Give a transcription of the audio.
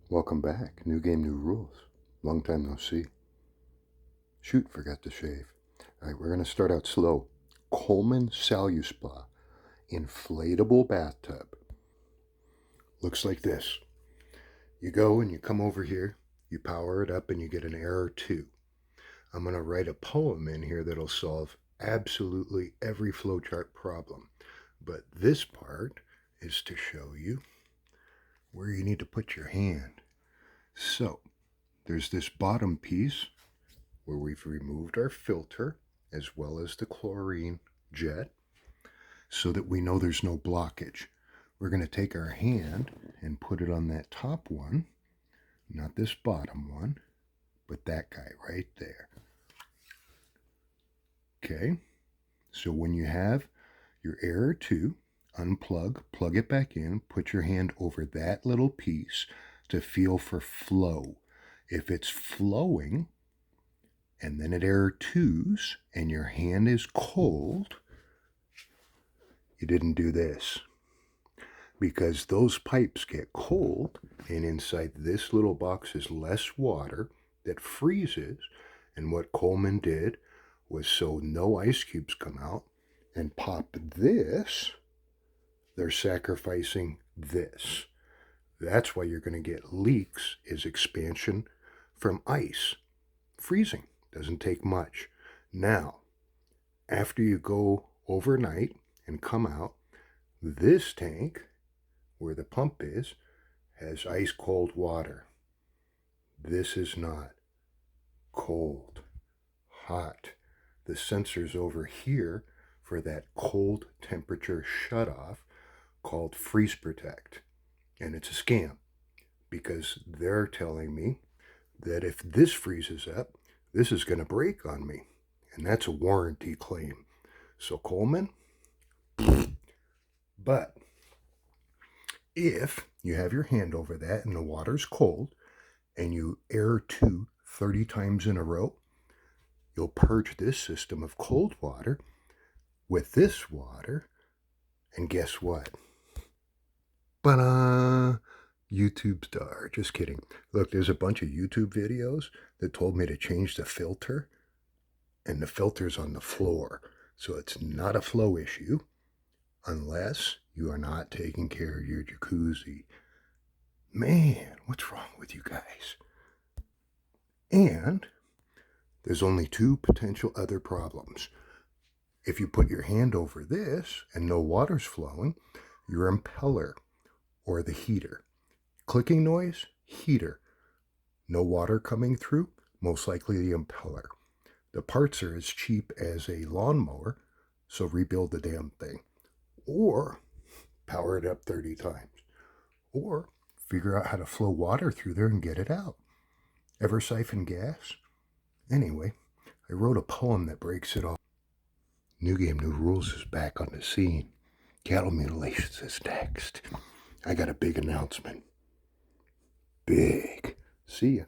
Welcome back. New game, new rules. Long time no see. Shoot, forgot to shave. All right, we're going to start out slow. Coleman saluspa inflatable bathtub. Looks like this. You go and you come over here, you power it up, and you get an error 2. I'm going to write a poem in here that'll solve absolutely every flowchart problem. But this part is to show you where you need to put your hand. So, there's this bottom piece where we've removed our filter as well as the chlorine jet so that we know there's no blockage. We're going to take our hand and put it on that top one, not this bottom one, but that guy right there. Okay, so when you have your error 2, unplug, plug it back in, put your hand over that little piece to feel for flow. If it's flowing and then it error 2s and your hand is cold, you didn't do this. Because those pipes get cold and inside this little box is less water that freezes. And what Coleman did was so no ice cubes come out and pop this, they're sacrificing this. That's why you're going to get leaks, is expansion from ice. Freezing doesn't take much. Now, after you go overnight and come out, this tank, where the pump is, has ice cold water. This is not cold, hot. The sensor's over here for that cold temperature shutoff called freeze protect. And it's a scam because they're telling me that if this freezes up, this is going to break on me. And that's a warranty claim. So Coleman, but if you have your hand over that and the water's cold and you error 2 30 times in a row, you'll purge this system of cold water with this water, and guess what? YouTube star. Just kidding. Look, there's a bunch of YouTube videos that told me to change the filter, and the filter's on the floor. So it's not a flow issue unless you are not taking care of your jacuzzi. Man, what's wrong with you guys? And there's only 2 potential other problems. If you put your hand over this and no water's flowing, your impeller or the heater. Clicking noise, heater. No water coming through, most likely the impeller. The parts are as cheap as a lawnmower, so rebuild the damn thing. Or power it up 30 times. Or figure out how to flow water through there and get it out. Ever siphon gas? Anyway, I wrote a poem that breaks it all. New Game, New Rules is back on the scene. Cattle mutilations is next. I got a big announcement. Big. See ya.